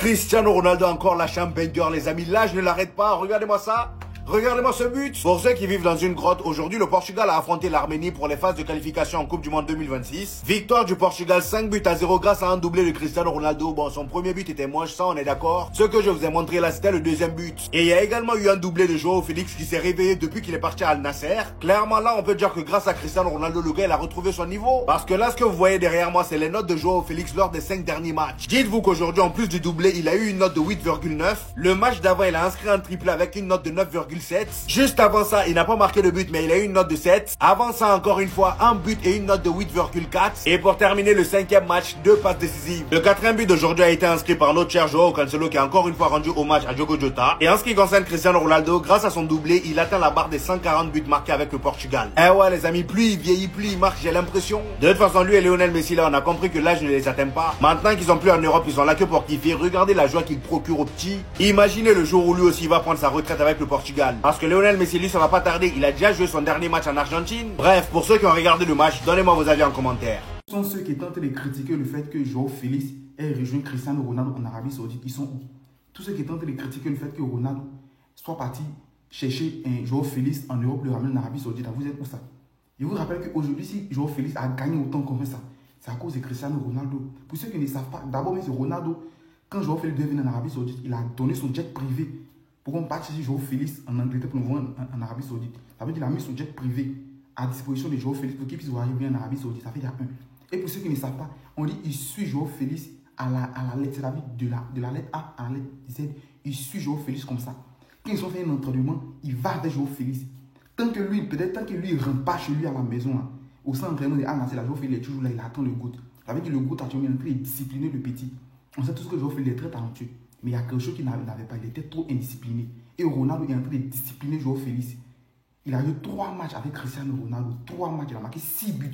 Cristiano Ronaldo a encore lâché un banger, les amis. Là, je ne l'arrête pas. Regardez-moi ça. Regardez-moi ce but. Pour ceux qui vivent dans une grotte, aujourd'hui, le Portugal a affronté l'Arménie pour les phases de qualification en Coupe du Monde 2026. Victoire du Portugal 5-0 grâce à un doublé de Cristiano Ronaldo. Bon, son premier but était moche, ça on est d'accord. Ce que je vous ai montré là, c'était le deuxième but. Et il y a également eu un doublé de Joao Félix qui s'est réveillé depuis qu'il est parti à Al Nasser. Clairement là, on peut dire que grâce à Cristiano Ronaldo, le gars, il a retrouvé son niveau. Parce que là, ce que vous voyez derrière moi, c'est les notes de Joao Félix lors des 5 derniers matchs. Dites-vous qu'aujourd'hui, en plus du doublé, il a eu une note de 8,9. Le match d'avant, il a inscrit un triplé avec une note de 9,7. Juste avant ça, il n'a pas marqué de but, mais il a eu une note de 7. Avant ça, encore une fois, un but et une note de 8,4. Et pour terminer le 5e match, 2 passes décisives. Le 4e but d'aujourd'hui a été inscrit par notre cher Joao Cancelo qui a encore une fois rendu hommage à Diogo Jota. Et en ce qui concerne Cristiano Ronaldo, grâce à son doublé, il atteint la barre des 140 buts marqués avec le Portugal. Eh ouais les amis, plus il vieillit, plus il marque, j'ai l'impression. De toute façon, lui et Lionel Messi là, on a compris que l'âge ne les atteint pas. Maintenant qu'ils sont plus en Europe, ils sont là que pour kiffer. Regardez la joie qu'il procure aux petits. Imaginez le jour où lui aussi va prendre sa retraite avec le Portugal. Parce que Lionel Messi, lui, ça va pas tarder. Il a déjà joué son dernier match en Argentine. Bref, pour ceux qui ont regardé le match, donnez-moi vos avis en commentaire. Ce sont ceux qui tentent de critiquer le fait que Joao Félix ait rejoint Cristiano Ronaldo en Arabie Saoudite. Ils sont où? Tous ceux qui tentent de critiquer le fait que Ronaldo soit parti chercher un Joao Félix en Europe, le ramener en Arabie Saoudite. Vous êtes où ça? Je vous rappelle qu'aujourd'hui, si Joao Félix a gagné autant comme ça, c'est à cause de Cristiano Ronaldo. Pour ceux qui ne savent pas, d'abord, c'est Ronaldo. Quand Joao Félix devait venir en Arabie Saoudite, il a donné son jet privé pour qu'on parte chercher Joao Félix en Angleterre pour nous voir en Arabie Saoudite. Ça veut dire qu'il a mis son jet privé à disposition de Joao Félix pour qu'il puisse arriver en Arabie Saoudite. Ça fait dire un. Et pour ceux qui ne savent pas, on dit il suit Joao Félix à la lettre, de la lettre A à la lettre Z. Il suit Joao Félix comme ça. Quand ils ont fait un entraînement, il va avec Joao Félix. Tant que lui ne rentre pas chez lui à la maison, là, au sein d'entraînement de Al-Nassr, Joao Félix est toujours là, il attend le goût. Ça veut dire que le goût a toujours entré et discipliné le petit. On sait tous que Joao Félix est très talentueux. Mais il y a quelque chose qu'il n'avait pas, il était trop indiscipliné. Et Ronaldo est en train de discipliner Joao Félix. Il a eu 3 matchs avec Cristiano Ronaldo. 3 matchs, il a marqué 6 buts.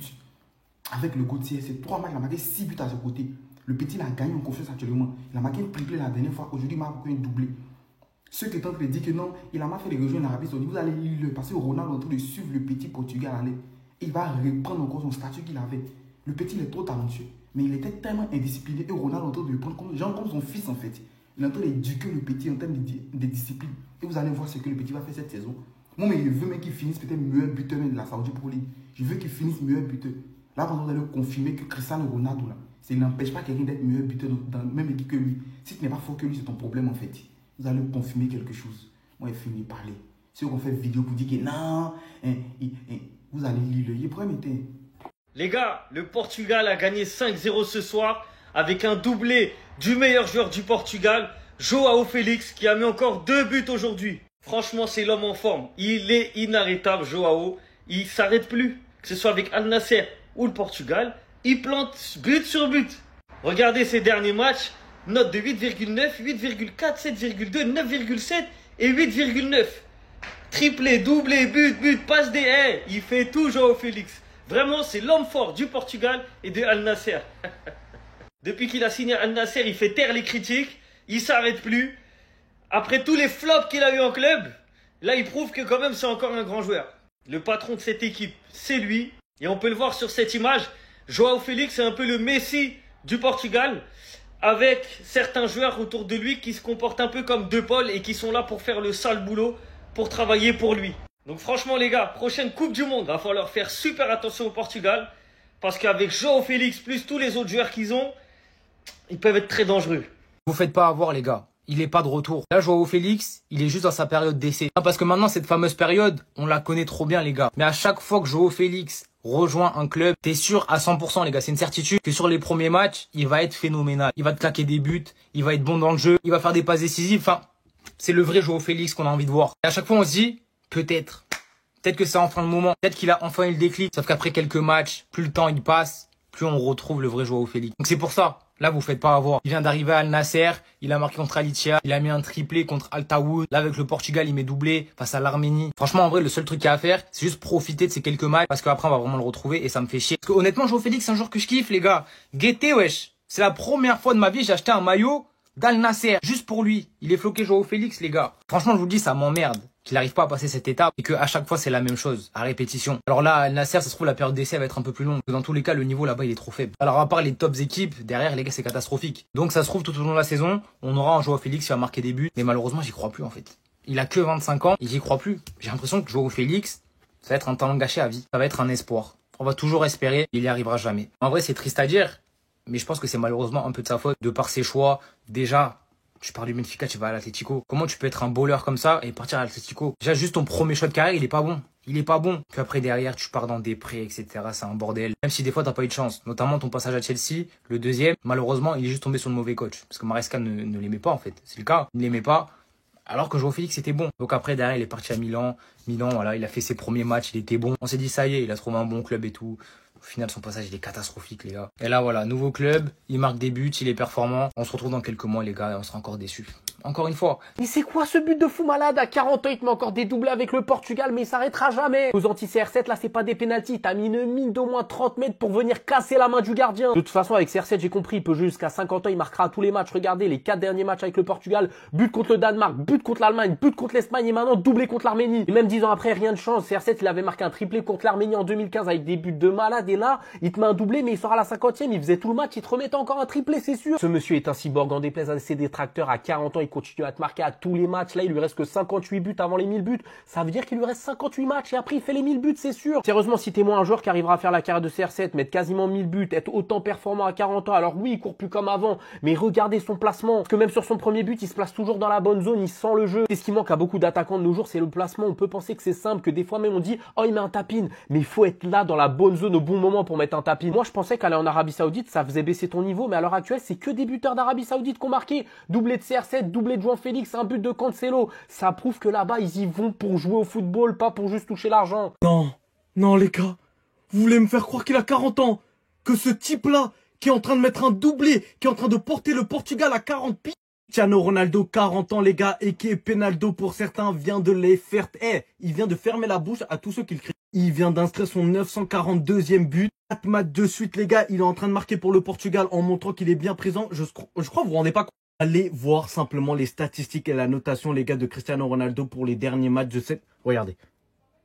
Avec le Gauthier, c'est 3 matchs, il a marqué 6 buts à ce côté. Le petit, il a gagné en confiance actuellement. Il a marqué un triplé la dernière fois. Aujourd'hui, il m'a marqué un doublé. Ceux qui tentent de dire que non, il a mal fait de rejoindre l'Arabie Saoudite, vous allez lire le parce que Ronaldo est en train de suivre le petit Portugal à l'aide. Il va reprendre encore son statut qu'il avait. Le petit, il est trop talentueux. Mais il était tellement indiscipliné et Ronaldo est en train de le prendre comme son fils en fait. Il est en train d'éduquer le petit en termes de discipline. Et vous allez voir ce que le petit va faire cette saison. Moi, mais je veux même qu'il finisse peut-être meilleur buteur même de la Saudi Pro League. Je veux qu'il finisse meilleur buteur. Là, quand vous allez confirmer que Cristiano Ronaldo, là, ça n'empêche pas quelqu'un d'être meilleur buteur dans la même équipe que lui. Si tu n'es pas fort que lui, c'est ton problème en fait. Vous allez confirmer quelque chose. Moi, il finit de parler. Ceux qui ont fait vidéo pour dire que non, vous allez lire le problème était. Les gars, le Portugal a gagné 5-0 ce soir avec un doublé du meilleur joueur du Portugal, Joao Félix, qui a mis encore 2 buts aujourd'hui. Franchement, c'est l'homme en forme. Il est inarrêtable, Joao. Il ne s'arrête plus. Que ce soit avec Al Nassr ou le Portugal, il plante but sur but. Regardez ces derniers matchs. Note de 8,9, 8,4, 7,2, 9,7 et 8,9. Triplé, doublé, but, passe des haies. Il fait tout, Joao Félix. Vraiment, c'est l'homme fort du Portugal et de Al Nassr. Depuis qu'il a signé Al Nassr, il fait taire les critiques. Il ne s'arrête plus. Après tous les flops qu'il a eu en club, là, il prouve que quand même, c'est encore un grand joueur. Le patron de cette équipe, c'est lui. Et on peut le voir sur cette image. Joao Félix, c'est un peu le Messi du Portugal, avec certains joueurs autour de lui qui se comportent un peu comme De Paul et qui sont là pour faire le sale boulot, pour travailler pour lui. Donc franchement les gars, prochaine Coupe du Monde, il va falloir faire super attention au Portugal, parce qu'avec Joao Félix plus tous les autres joueurs qu'ils ont, ils peuvent être très dangereux. Vous faites pas avoir les gars, il n'est pas de retour. Là Joao Félix, il est juste dans sa période d'essai. Parce que maintenant cette fameuse période, on la connaît trop bien les gars. Mais à chaque fois que Joao Félix rejoint un club, t'es sûr à 100% les gars, c'est une certitude que sur les premiers matchs, il va être phénoménal. Il va te claquer des buts, il va être bon dans le jeu, il va faire des passes décisives, enfin, c'est le vrai Joao Félix qu'on a envie de voir. Et à chaque fois on se dit, peut-être que c'est enfin le moment, peut-être qu'il a enfin eu le déclic, sauf qu'après quelques matchs, plus le temps il passe, plus on retrouve le vrai Joao Félix. Donc c'est pour ça, là vous faites pas avoir. Il vient d'arriver à Al Nassr, il a marqué contre Al-Ittihad, il a mis un triplé contre Al Tawun. Là avec le Portugal, il met doublé face à l'Arménie. Franchement en vrai, le seul truc qu'il y a à faire, c'est juste profiter de ces quelques matchs parce qu'après on va vraiment le retrouver et ça me fait chier. Parce que honnêtement, Joao Félix, c'est un joueur que je kiffe les gars. Guettez wesh. C'est la première fois de ma vie j'ai acheté un maillot d'Al Nassr juste pour lui. Il est floqué Joao Félix les gars. Franchement, je vous dis, ça m'emmerde. qu'il n'arrive pas à passer cette étape et qu'à chaque fois c'est la même chose, à répétition. Alors là, Al Nassr, ça se trouve la période d'essai va être un peu plus longue. Dans tous les cas, le niveau là-bas il est trop faible. Alors à part les tops équipes, derrière les gars c'est catastrophique. Donc ça se trouve tout au long de la saison, on aura un Joao Félix qui va marquer des buts, mais malheureusement j'y crois plus en fait. Il a que 25 ans, et j'y crois plus. J'ai l'impression que Joao Félix, ça va être un talent gâché à vie. Ça va être un espoir. On va toujours espérer, il y arrivera jamais. En vrai c'est triste à dire, mais je pense que c'est malheureusement un peu de sa faute, de par ses choix. Déjà, tu pars du Benfica, tu vas à l'Atlético. Comment tu peux être un bowler comme ça et partir à l'Atlético? Déjà, juste ton premier choix de carrière, il est pas bon. Il est pas bon. Puis après, derrière, tu pars dans des prêts, etc. C'est un bordel. Même si des fois, t'as pas eu de chance. Notamment ton passage à Chelsea, le deuxième, malheureusement, il est juste tombé sur le mauvais coach. Parce que Maresca ne l'aimait pas, en fait. C'est le cas. Il l'aimait pas. Alors que Joao Félix était bon. Donc après, derrière, il est parti à Milan. Milan, voilà, il a fait ses premiers matchs, il était bon. On s'est dit, ça y est, il a trouvé un bon club et tout. Au final, son passage, il est catastrophique, les gars. Et là, voilà, nouveau club, il marque des buts, il est performant. On se retrouve dans quelques mois, les gars, et on sera encore déçus. Encore une fois. Mais c'est quoi ce but de fou malade? À 40 ans, il te met encore des doublés avec le Portugal, mais il s'arrêtera jamais. Aux anti-CR7, là, c'est pas des pénaltys. T'as mis une mine d'au moins 30 mètres pour venir casser la main du gardien. De toute façon, avec CR7, j'ai compris, il peut jouer jusqu'à 50 ans, il marquera tous les matchs. Regardez, les 4 derniers matchs avec le Portugal, but contre le Danemark, but contre l'Allemagne, but contre l'Espagne et maintenant doublé contre l'Arménie. Et même 10 ans après, rien ne change. CR7, il avait marqué un triplé contre l'Arménie en 2015 avec des buts de malade et là, il te met un doublé, mais il sort à la 50e, il faisait tout le match, il te remettait encore un triplé, c'est sûr. Ce monsieur est un cyborg, en déplaise à ses détracteurs. À 40 ans, il continue à te marquer à tous les matchs. Là, il lui reste que 58 buts avant les 1000 buts. Ça veut dire qu'il lui reste 58 matchs et après, il fait les 1000 buts, c'est sûr. Sérieusement, citez-moi un joueur qui arrivera à faire la carrière de CR7, mettre quasiment 1000 buts, être autant performant à 40 ans. Alors oui, il court plus comme avant, mais regardez son placement. Parce que même sur son premier but, il se place toujours dans la bonne zone, il sent le jeu. C'est ce qui manque à beaucoup d'attaquants de nos jours, c'est le placement. On peut penser que c'est simple, que des fois même on dit, oh, il met un tap-in. Mais il faut être là dans la bonne zone au bon moment pour mettre un tap-in. Moi, je pensais qu'aller en Arabie Saoudite, ça faisait baisser ton niveau, mais à l'heure actuelle, c'est que des buteurs d'Arabie Saoudite qui ont marqué. Doublé de CR7, doublé de Joao Félix, un but de Cancelo. Ça prouve que là-bas, ils y vont pour jouer au football, pas pour juste toucher l'argent. Non les gars, vous voulez me faire croire qu'il a 40 ans? Que ce type-là, qui est en train de mettre un doublé, qui est en train de porter le Portugal à 40 pieds. Cristiano Ronaldo, 40 ans les gars, et qui est Penaldo pour certains, vient de les faire... il vient de fermer la bouche à tous ceux qui le crient. Il vient d'inscrire son 942e but. 4 matchs de suite les gars, il est en train de marquer pour le Portugal en montrant qu'il est bien présent. Je crois que vous vous rendez pas compte. Allez voir simplement les statistiques et la notation les gars de Cristiano Ronaldo pour les derniers matchs de cette... Regardez,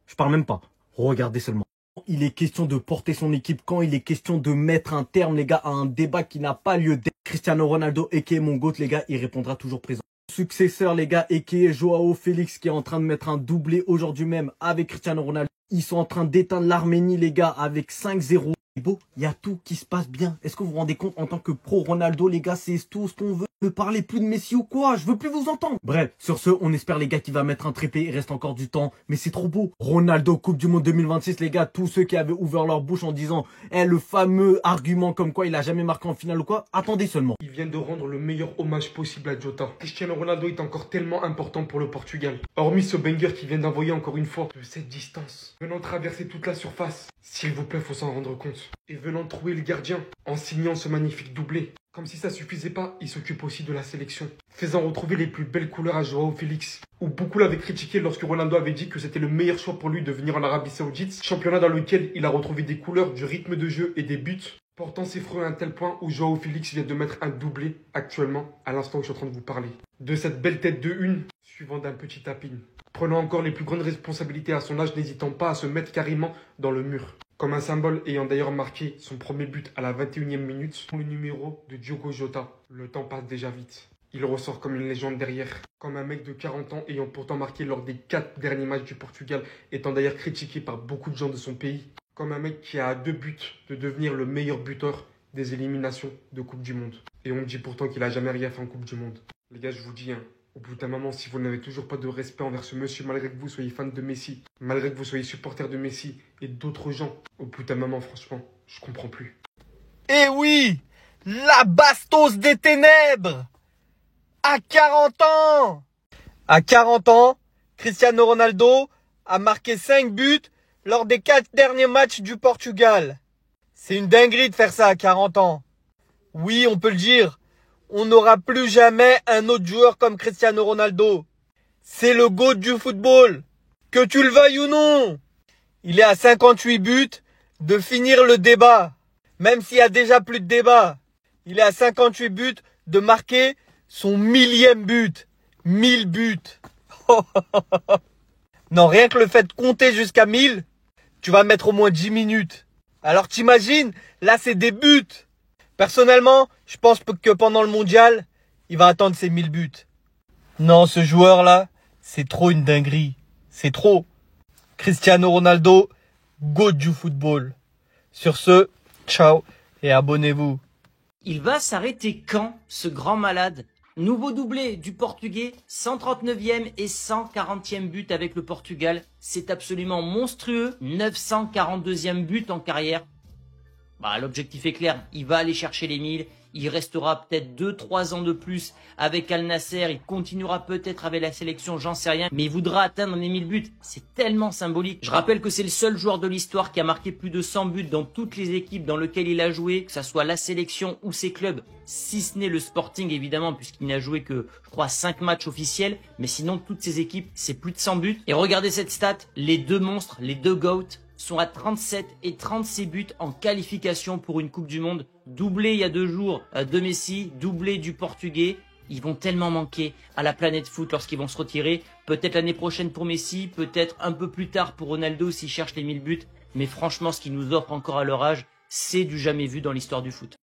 je parle même pas, regardez seulement. Il est question de porter son équipe quand il est question de mettre un terme les gars à un débat qui n'a pas lieu d'être. Cristiano Ronaldo et qui est mon GOAT les gars, il répondra toujours présent. Successeur les gars et qui est Joao Félix qui est en train de mettre un doublé aujourd'hui même avec Cristiano Ronaldo. Ils sont en train d'éteindre l'Arménie les gars avec 5-0. Beau, il y a tout qui se passe bien. Est-ce que vous vous rendez compte en tant que pro Ronaldo les gars, c'est tout ce qu'on veut. Ne parlez plus de Messi ou quoi, je veux plus vous entendre. Bref, sur ce, on espère les gars qu'il va mettre un triplé, il reste encore du temps, mais c'est trop beau. Ronaldo, Coupe du Monde 2026 les gars, tous ceux qui avaient ouvert leur bouche en disant le fameux argument comme quoi il a jamais marqué en finale ou quoi, attendez seulement. Il vient de rendre le meilleur hommage possible à Jota. Cristiano Ronaldo est encore tellement important pour le Portugal. Hormis ce banger qui vient d'envoyer encore une fois de cette distance, venant traverser toute la surface. S'il vous plaît, faut s'en rendre compte. Et venant trouver le gardien en signant ce magnifique doublé. Comme si ça suffisait pas, il s'occupe aussi de la sélection, faisant retrouver les plus belles couleurs à Joao Félix, où beaucoup l'avaient critiqué lorsque Ronaldo avait dit que c'était le meilleur choix pour lui de venir en Arabie Saoudite, championnat dans lequel il a retrouvé des couleurs, du rythme de jeu et des buts, portant ses fruits à un tel point où Joao Félix vient de mettre un doublé actuellement, à l'instant où je suis en train de vous parler. De cette belle tête de une, suivant d'un petit tapin. Prenant encore les plus grandes responsabilités à son âge, n'hésitant pas à se mettre carrément dans le mur. Comme un symbole ayant d'ailleurs marqué son premier but à la 21e minute, le numéro de Diogo Jota. Le temps passe déjà vite. Il ressort comme une légende derrière. Comme un mec de 40 ans ayant pourtant marqué lors des 4 derniers matchs du Portugal, étant d'ailleurs critiqué par beaucoup de gens de son pays. Comme un mec qui a à 2 buts de devenir le meilleur buteur des éliminations de Coupe du Monde. Et on me dit pourtant qu'il a jamais rien fait en Coupe du Monde. Les gars, je vous dis, au bout d'un moment, si vous n'avez toujours pas de respect envers ce monsieur, malgré que vous soyez fan de Messi, malgré que vous soyez supporter de Messi et d'autres gens, au bout d'un moment, franchement, je comprends plus. Eh oui, la bastos des ténèbres. À 40 ans. À 40 ans, Cristiano Ronaldo a marqué 5 buts lors des 4 derniers matchs du Portugal. C'est une dinguerie de faire ça à 40 ans. Oui, on peut le dire. On n'aura plus jamais un autre joueur comme Cristiano Ronaldo. C'est le GOAT du football. Que tu le veuilles ou non. Il est à 58 buts de finir le débat. Même s'il y a déjà plus de débat. Il est à 58 buts de marquer son 1000e but. 1000 buts. Non, rien que le fait de compter jusqu'à 1000, tu vas mettre au moins 10 minutes. Alors t'imagines, là c'est des buts. Personnellement, je pense que pendant le mondial, il va attendre ses 1000 buts. Non, ce joueur-là, c'est trop une dinguerie. C'est trop. Cristiano Ronaldo, GOAT du football. Sur ce, ciao et abonnez-vous. Il va s'arrêter quand, ce grand malade? Nouveau doublé du Portugais, 139e et 140e but avec le Portugal. C'est absolument monstrueux. 942e but en carrière. L'objectif est clair, il va aller chercher les 1000. Il restera peut-être 2-3 ans de plus avec Al Nassr. Il continuera peut-être avec la sélection, j'en sais rien. Mais il voudra atteindre les 1000 buts. C'est tellement symbolique. Je rappelle que c'est le seul joueur de l'histoire qui a marqué plus de 100 buts dans toutes les équipes dans lesquelles il a joué, que ça soit la sélection ou ses clubs, si ce n'est le Sporting évidemment, puisqu'il n'a joué que, je crois, 5 matchs officiels. Mais sinon, toutes ses équipes, c'est plus de 100 buts. Et regardez cette stat, les deux monstres, les deux GOAT, sont à 37 et 36 buts en qualification pour une Coupe du Monde. Doublé il y a 2 jours de Messi, doublé du Portugais. Ils vont tellement manquer à la planète foot lorsqu'ils vont se retirer. Peut-être l'année prochaine pour Messi, peut-être un peu plus tard pour Ronaldo s'il cherche les 1000 buts. Mais franchement, ce qu'ils nous offrent encore à leur âge, c'est du jamais vu dans l'histoire du foot.